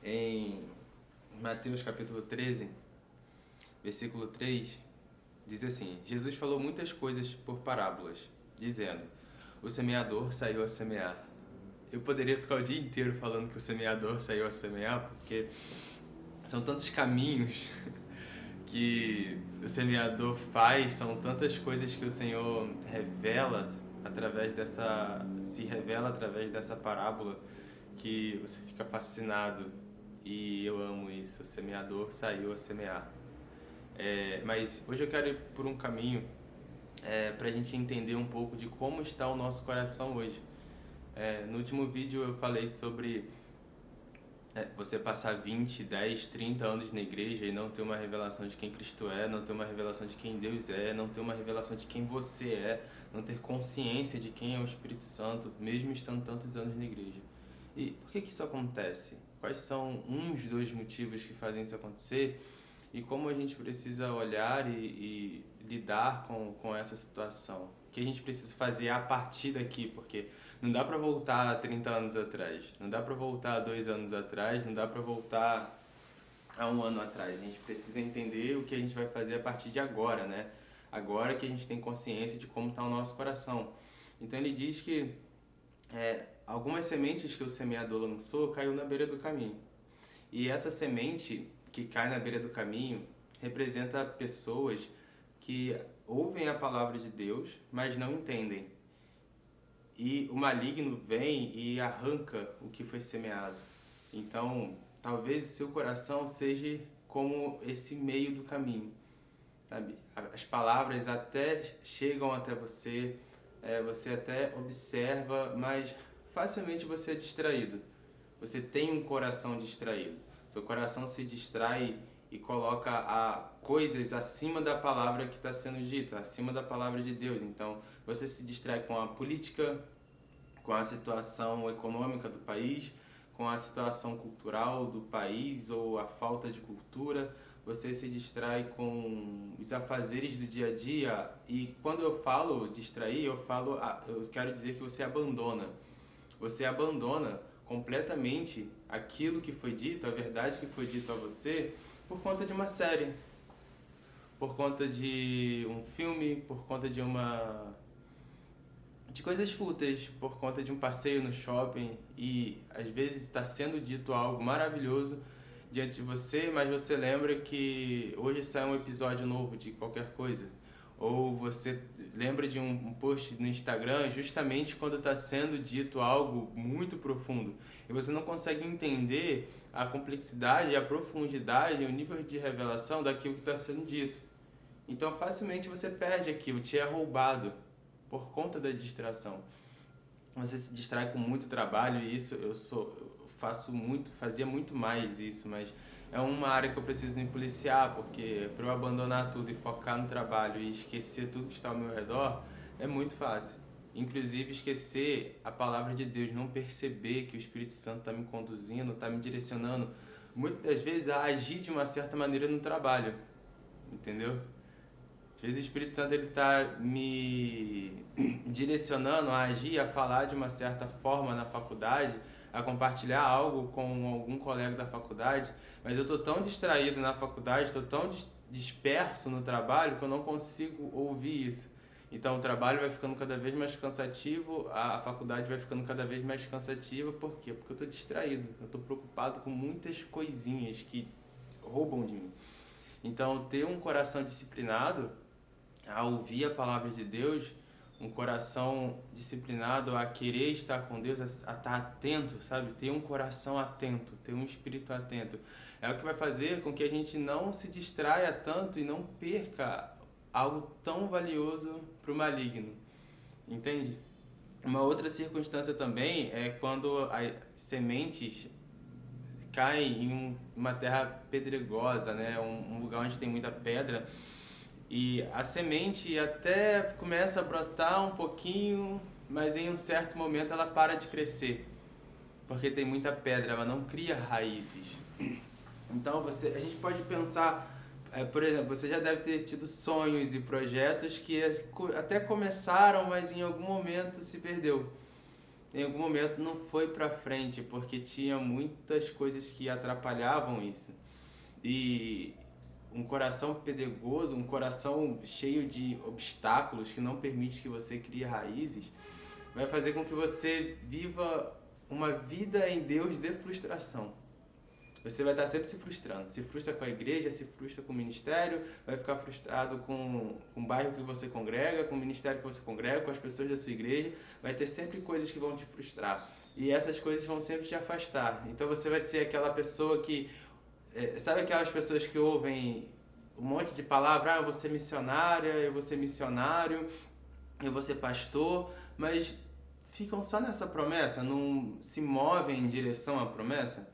Em Mateus capítulo 13, versículo 3, diz assim: Jesus falou muitas coisas por parábolas, dizendo: o semeador saiu a semear. Eu poderia ficar o dia inteiro falando que o semeador saiu a semear, porque são tantos caminhos que o semeador faz, são tantas coisas que o Senhor se revela através dessa parábola, que você fica fascinado. E eu amo isso, o semeador saiu a semear. Mas hoje eu quero ir por um caminho para a gente entender um pouco de como está o nosso coração hoje. No último vídeo eu falei sobre você passar 20, 10, 30 anos na igreja e não ter uma revelação de quem Cristo é, não ter uma revelação de quem Deus é, não ter uma revelação de quem você é, não ter consciência de quem é o Espírito Santo, mesmo estando tantos anos na igreja. E por que isso acontece? Quais são uns dos motivos que fazem isso acontecer? E como a gente precisa olhar e lidar com essa situação? O que a gente precisa fazer a partir daqui? Porque não dá para voltar a 30 anos atrás, não dá para voltar a 2 anos atrás, não dá para voltar a um ano atrás. A gente precisa entender o que a gente vai fazer a partir de agora, né? Agora que a gente tem consciência de como está o nosso coração. Então ele diz que algumas sementes que o semeador lançou caiu na beira do caminho. E essa semente que cai na beira do caminho representa pessoas que ouvem a palavra de Deus, mas não entendem. E o maligno vem e arranca o que foi semeado. Então, talvez o seu coração seja como esse meio do caminho, sabe? As palavras até chegam até você, você até observa, mas facilmente você é distraído. Você tem um coração distraído. Seu coração se distrai e coloca coisas acima da palavra que está sendo dita, acima da palavra de Deus. Então, você se distrai com a política, com a situação econômica do país, com a situação cultural do país ou a falta de cultura. Você se distrai com os afazeres do dia a dia. E quando eu falo distrair, eu quero dizer que você abandona. Você abandona completamente aquilo que foi dito, a verdade que foi dita a você, por conta de uma série, por conta de um filme, por conta de coisas fúteis, por conta de um passeio no shopping. E às vezes está sendo dito algo maravilhoso diante de você, mas você lembra que hoje sai um episódio novo de qualquer coisa. Ou você lembra de um post no Instagram justamente quando está sendo dito algo muito profundo. E você não consegue entender a complexidade, a profundidade, o nível de revelação daquilo que está sendo dito. Então facilmente você perde aquilo, te é roubado por conta da distração. Você se distrai com muito trabalho, e isso fazia muito mais isso, mas é uma área que eu preciso me policiar, porque para eu abandonar tudo e focar no trabalho e esquecer tudo que está ao meu redor, é muito fácil. Inclusive esquecer a palavra de Deus, não perceber que o Espírito Santo está me conduzindo, está me direcionando, muitas vezes a agir de uma certa maneira no trabalho, entendeu? Às vezes o Espírito Santo está me direcionando a agir, a falar de uma certa forma na faculdade, a compartilhar algo com algum colega da faculdade, mas eu estou tão distraído na faculdade, estou tão disperso no trabalho que eu não consigo ouvir isso. Então o trabalho vai ficando cada vez mais cansativo, a faculdade vai ficando cada vez mais cansativa. Por quê? Porque eu estou distraído, eu estou preocupado com muitas coisinhas que roubam de mim. Então ter um coração disciplinado a ouvir a palavra de Deus, um coração disciplinado a querer estar com Deus, a estar atento, sabe? Ter um coração atento, ter um espírito atento. É o que vai fazer com que a gente não se distraia tanto e não perca algo tão valioso para o maligno. Entende? Uma outra circunstância também é quando as sementes caem em uma terra pedregosa, né? Um lugar onde tem muita pedra. E a semente até começa a brotar um pouquinho, mas em um certo momento ela para de crescer, porque tem muita pedra, ela não cria raízes. Então a gente pode pensar, por exemplo, você já deve ter tido sonhos e projetos que até começaram, mas em algum momento se perdeu. em algum momento não foi para frente, porque tinha muitas coisas que atrapalhavam isso. E um coração pedregoso, um coração cheio de obstáculos que não permite que você crie raízes, vai fazer com que você viva uma vida em Deus de frustração. Você vai estar sempre se frustrando. Se frustra com a igreja, se frustra com o ministério, vai ficar frustrado com o bairro que você congrega, com o ministério que você congrega, com as pessoas da sua igreja. Vai ter sempre coisas que vão te frustrar. E essas coisas vão sempre te afastar. Então você vai ser aquela pessoa que... sabe aquelas pessoas que ouvem um monte de palavras? Eu vou ser missionária, eu vou ser missionário, eu vou ser pastor, mas ficam só nessa promessa, não se movem em direção à promessa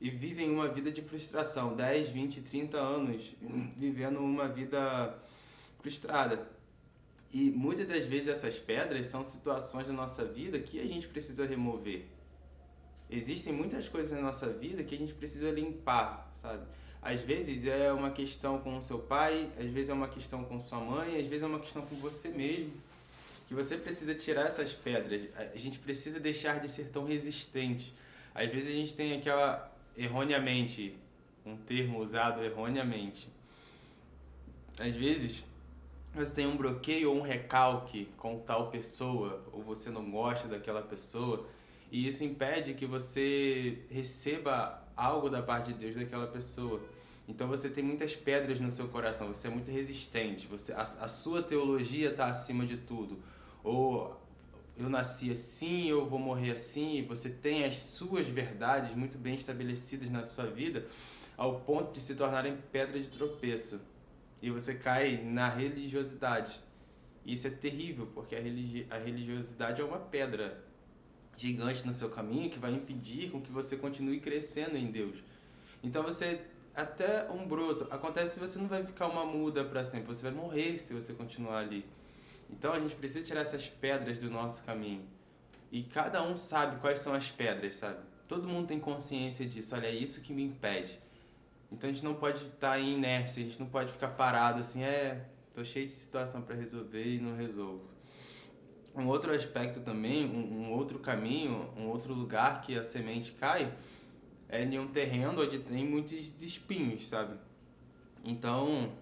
e vivem uma vida de frustração, 10, 20, 30 anos vivendo uma vida frustrada. E muitas das vezes essas pedras são situações da nossa vida que a gente precisa remover. Existem muitas coisas na nossa vida que a gente precisa limpar, sabe? Às vezes é uma questão com o seu pai, às vezes é uma questão com sua mãe, às vezes é uma questão com você mesmo, que você precisa tirar essas pedras. A gente precisa deixar de ser tão resistente. Às vezes a gente tem aquela, erroneamente, um termo usado erroneamente. Às vezes você tem um bloqueio ou um recalque com tal pessoa, ou você não gosta daquela pessoa, e isso impede que você receba algo da parte de Deus daquela pessoa. Então você tem muitas pedras no seu coração, você é muito resistente, a sua teologia está acima de tudo. Ou eu nasci assim, eu vou morrer assim, e você tem as suas verdades muito bem estabelecidas na sua vida, ao ponto de se tornarem pedra de tropeço. E você cai na religiosidade. Isso é terrível, porque a religiosidade é uma pedra gigante no seu caminho que vai impedir com que você continue crescendo em Deus. Então você, até um broto, acontece que você não vai ficar uma muda para sempre, você vai morrer se você continuar ali. Então a gente precisa tirar essas pedras do nosso caminho. E cada um sabe quais são as pedras, sabe? Todo mundo tem consciência disso, olha, é isso que me impede. Então a gente não pode estar em inércia, a gente não pode ficar parado assim, tô cheio de situação para resolver e não resolvo. Um outro aspecto também, um outro caminho, um outro lugar que a semente cai é em um terreno onde tem muitos espinhos, sabe? Então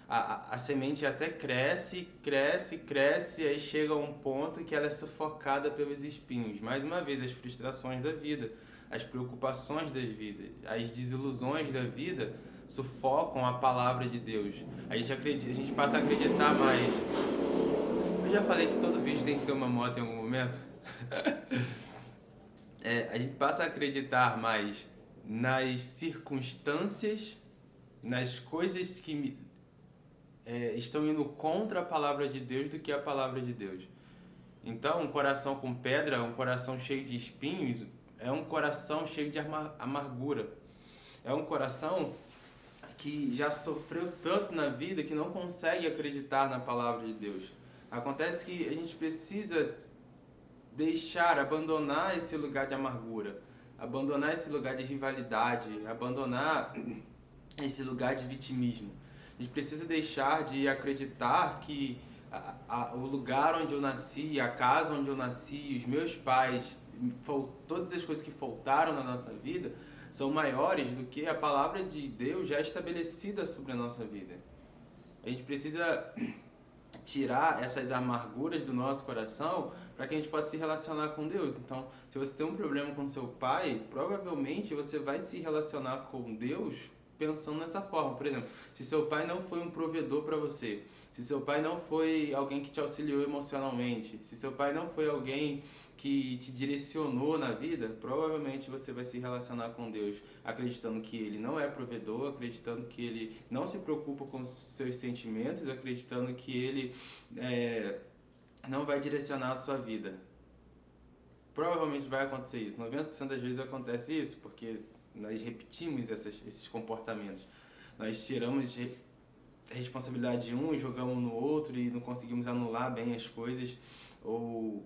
a semente até cresce, cresce, cresce, e aí chega a um ponto que ela é sufocada pelos espinhos. Mais uma vez, as frustrações da vida, as preocupações da vida, as desilusões da vida sufocam a palavra de Deus. A gente passa a acreditar mais. Eu já falei que todo vídeo tem que ter uma moto em algum momento. A gente passa a acreditar mais nas circunstâncias, nas coisas que estão indo contra a palavra de Deus do que a palavra de Deus. Então, um coração com pedra, um coração cheio de espinhos, é um coração cheio de amargura. É um coração que já sofreu tanto na vida que não consegue acreditar na palavra de Deus. Acontece que a gente precisa abandonar esse lugar de amargura, abandonar esse lugar de rivalidade, abandonar esse lugar de vitimismo. A gente precisa deixar de acreditar que o lugar onde eu nasci, a casa onde eu nasci, os meus pais, todas as coisas que faltaram na nossa vida são maiores do que a palavra de Deus já estabelecida sobre a nossa vida. A gente precisa tirar essas amarguras do nosso coração para que a gente possa se relacionar com Deus. Então, se você tem um problema com seu pai, provavelmente você vai se relacionar com Deus pensando nessa forma. Por exemplo, se seu pai não foi um provedor para você, se seu pai não foi alguém que te auxiliou emocionalmente, se seu pai não foi alguém que te direcionou na vida, provavelmente você vai se relacionar com Deus acreditando que Ele não é provedor, acreditando que Ele não se preocupa com os seus sentimentos, acreditando que Ele não vai direcionar a sua vida. Provavelmente vai acontecer isso. 90% das vezes acontece isso, porque nós repetimos esses comportamentos. Nós tiramos a responsabilidade de um e jogamos no outro e não conseguimos anular bem as coisas ou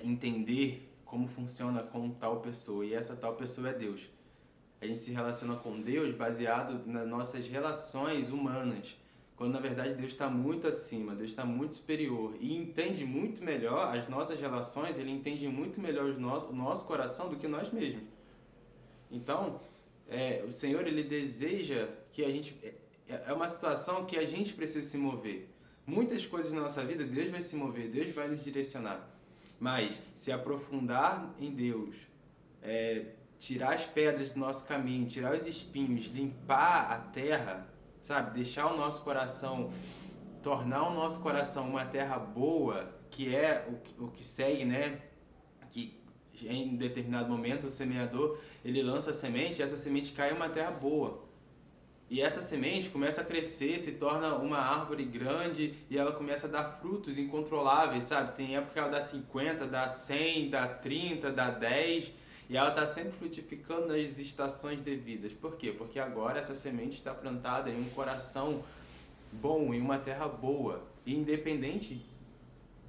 entender como funciona com tal pessoa. E essa tal pessoa é Deus. A gente se relaciona com Deus baseado nas nossas relações humanas. quando na verdade Deus está muito acima, Deus está muito superior e entende muito melhor as nossas relações, Ele entende muito melhor o nosso coração do que nós mesmos. Então, o Senhor, Ele deseja que a gente... É uma situação que a gente precisa se mover. Muitas coisas na nossa vida, Deus vai se mover, Deus vai nos direcionar. Mas se aprofundar em Deus, tirar as pedras do nosso caminho, tirar os espinhos, limpar a terra, sabe? Deixar o nosso coração, tornar o nosso coração uma terra boa, que é o que segue, né? Que em determinado momento o semeador, ele lança a semente e essa semente cai em uma terra boa. E essa semente começa a crescer, se torna uma árvore grande e ela começa a dar frutos incontroláveis, sabe? Tem época que ela dá 50, dá 100, dá 30, dá 10 e ela está sempre frutificando nas estações devidas. Por quê? Porque agora essa semente está plantada em um coração bom, em uma terra boa. E independente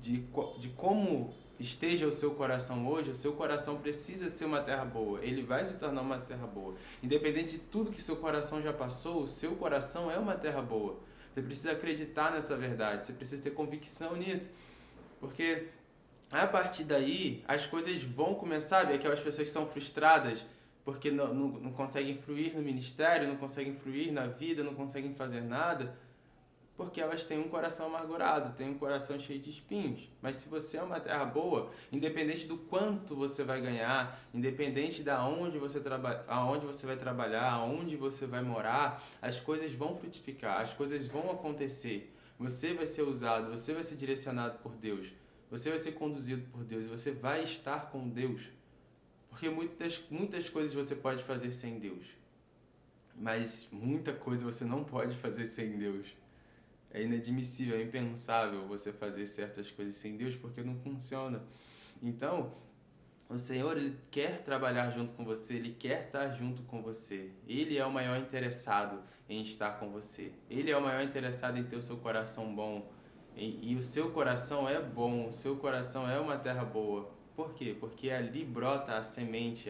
de como esteja o seu coração hoje, o seu coração precisa ser uma terra boa, ele vai se tornar uma terra boa. Independente de tudo que seu coração já passou, o seu coração é uma terra boa. Você precisa acreditar nessa verdade, você precisa ter convicção nisso, porque a partir daí as coisas vão começar, sabe? Aquelas pessoas que são frustradas porque não conseguem fluir no ministério, não conseguem fluir na vida, não conseguem fazer nada, porque elas têm um coração amargurado, têm um coração cheio de espinhos. Mas se você é uma terra boa, independente do quanto você vai ganhar, independente de aonde você vai trabalhar, aonde você vai morar, as coisas vão frutificar, as coisas vão acontecer. Você vai ser usado, você vai ser direcionado por Deus, você vai ser conduzido por Deus e você vai estar com Deus. Porque muitas coisas você pode fazer sem Deus, mas muita coisa você não pode fazer sem Deus. É inadmissível, é impensável você fazer certas coisas sem Deus porque não funciona. Então, o Senhor, Ele quer trabalhar junto com você, Ele quer estar junto com você. Ele é o maior interessado em estar com você. Ele é o maior interessado em ter o seu coração bom. E o seu coração é bom, o seu coração é uma terra boa. Por quê? Porque ali brota a semente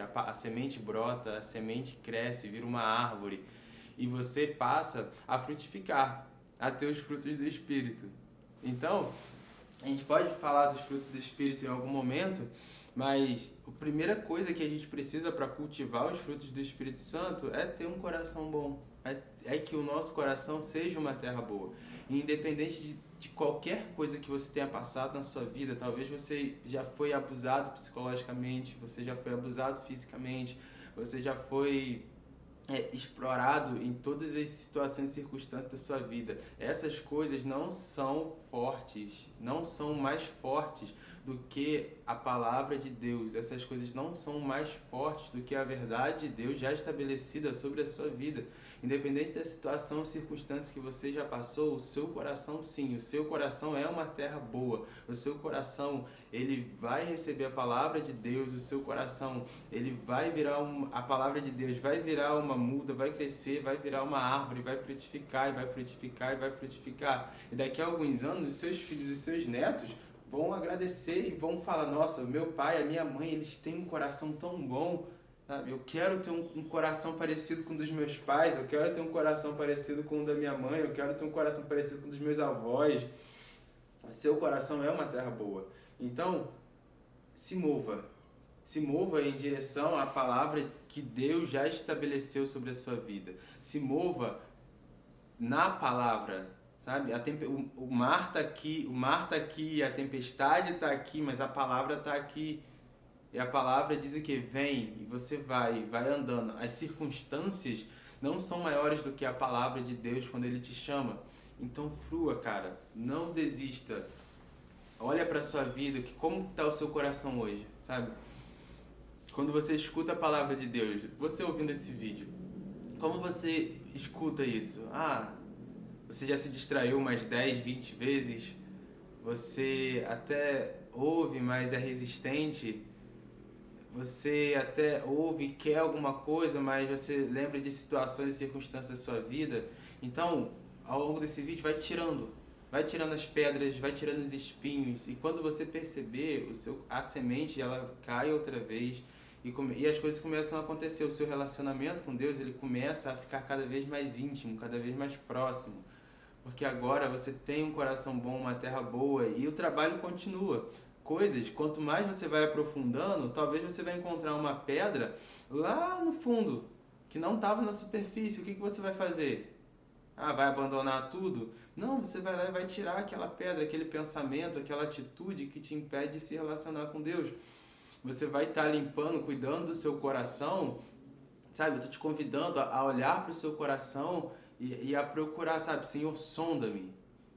brota, a semente cresce, vira uma árvore. E você passa a frutificar, a ter os frutos do Espírito. Então, a gente pode falar dos frutos do Espírito em algum momento, mas a primeira coisa que a gente precisa para cultivar os frutos do Espírito Santo é ter um coração bom, é que o nosso coração seja uma terra boa. E independente de qualquer coisa que você tenha passado na sua vida, talvez você já foi abusado psicologicamente, você já foi abusado fisicamente, você já foi explorado em todas as situações e circunstâncias da sua vida. Essas coisas não são fortes, não são mais fortes do que a palavra de Deus. Essas coisas não são mais fortes do que a verdade de Deus já estabelecida sobre a sua vida. Independente da situação ou circunstância que você já passou, o seu coração sim, o seu coração é uma terra boa. O seu coração, ele vai receber a palavra de Deus, o seu coração, ele vai virar a palavra de Deus vai virar uma muda, vai crescer, vai virar uma árvore, vai frutificar, e vai frutificar, e vai frutificar. E daqui a alguns anos, os seus filhos e os seus netos vão agradecer e vão falar: nossa, o meu pai, a minha mãe, eles têm um coração tão bom, sabe? Eu quero ter um coração parecido com o dos meus pais, eu quero ter um coração parecido com o da minha mãe, eu quero ter um coração parecido com o dos meus avós. O seu coração é uma terra boa. Então, se mova em direção à palavra que Deus já estabeleceu sobre a sua vida. Se mova na palavra, sabe? O mar está aqui, a tempestade está aqui, mas a palavra está aqui. E a palavra diz o quê? Vem, e você vai andando. As circunstâncias não são maiores do que a palavra de Deus quando Ele te chama. Então flua, cara. Não desista. Olha para a sua vida, como está o seu coração hoje, sabe? Quando você escuta a palavra de Deus, você ouvindo esse vídeo, como você escuta isso? Você já se distraiu umas 10, 20 vezes? Você até ouve, mas é resistente? Você até ouve e quer alguma coisa, mas você lembra de situações e circunstâncias da sua vida? Então, ao longo desse vídeo, vai tirando as pedras, vai tirando os espinhos, e quando você perceber, a semente ela cai outra vez, e as coisas começam a acontecer. O seu relacionamento com Deus, ele começa a ficar cada vez mais íntimo, cada vez mais próximo, porque agora você tem um coração bom, uma terra boa e o trabalho continua. Coisas, quanto mais você vai aprofundando, talvez você vai encontrar uma pedra lá no fundo, que não estava na superfície. O que você vai fazer? Ah, vai abandonar tudo? Não, você vai lá e vai tirar aquela pedra, aquele pensamento, aquela atitude que te impede de se relacionar com Deus. Você vai estar limpando, cuidando do seu coração, sabe? Eu estou te convidando a olhar para o seu coração e a procurar, sabe? Senhor, sonda-me,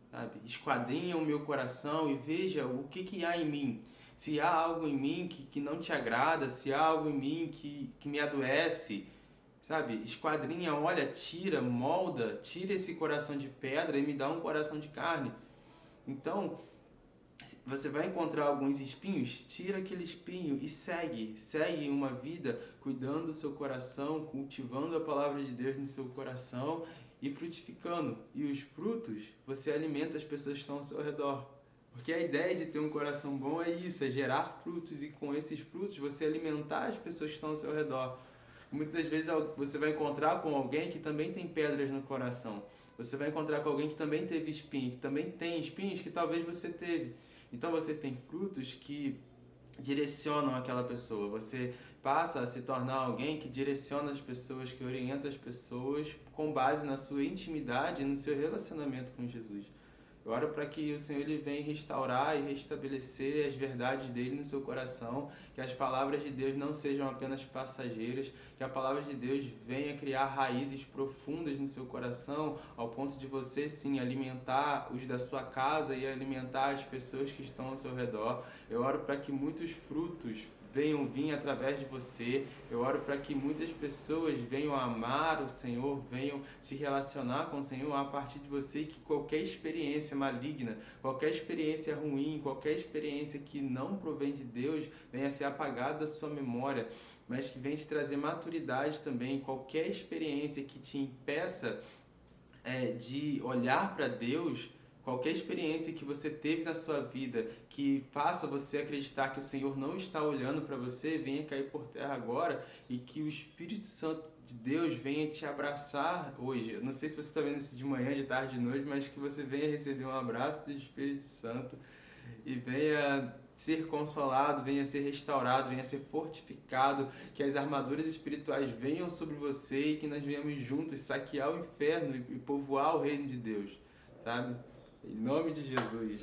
sabe? Esquadrinha o meu coração e veja o que há em mim. Se há algo em mim que não te agrada, se há algo em mim que me adoece, sabe? Esquadrinha, olha, tira, molda, tira esse coração de pedra e me dá um coração de carne. Então, você vai encontrar alguns espinhos, tira aquele espinho e segue uma vida cuidando do seu coração, cultivando a palavra de Deus no seu coração e frutificando. E os frutos, você alimenta as pessoas que estão ao seu redor. Porque a ideia de ter um coração bom é isso, é gerar frutos e com esses frutos você alimentar as pessoas que estão ao seu redor. Muitas vezes você vai encontrar com alguém que também tem pedras no coração. Você vai encontrar com alguém que também teve espinho, que também tem espinhos que talvez você teve. Então você tem frutos que direcionam aquela pessoa. Você passa a se tornar alguém que direciona as pessoas, que orienta as pessoas com base na sua intimidade e no seu relacionamento com Jesus. Eu oro para que o Senhor ele venha restaurar e restabelecer as verdades dele no seu coração, que as palavras de Deus não sejam apenas passageiras, que a palavra de Deus venha criar raízes profundas no seu coração, ao ponto de você sim alimentar os da sua casa e alimentar as pessoas que estão ao seu redor. Eu oro para que muitos frutos venham vir através de você. Eu oro para que muitas pessoas venham amar o Senhor, venham se relacionar com o Senhor a partir de você e que qualquer experiência maligna, qualquer experiência ruim, qualquer experiência que não provém de Deus venha a ser apagada da sua memória, mas que venha te trazer maturidade também. Qualquer experiência que te impeça de olhar para Deus, qualquer experiência que você teve na sua vida que faça você acreditar que o Senhor não está olhando para você, venha cair por terra agora e que o Espírito Santo de Deus venha te abraçar hoje. Eu não sei se você está vendo isso de manhã, de tarde, de noite, mas que você venha receber um abraço do Espírito Santo e venha ser consolado, venha ser restaurado, venha ser fortificado, que as armaduras espirituais venham sobre você e que nós venhamos juntos saquear o inferno e povoar o reino de Deus, sabe? Em nome de Jesus.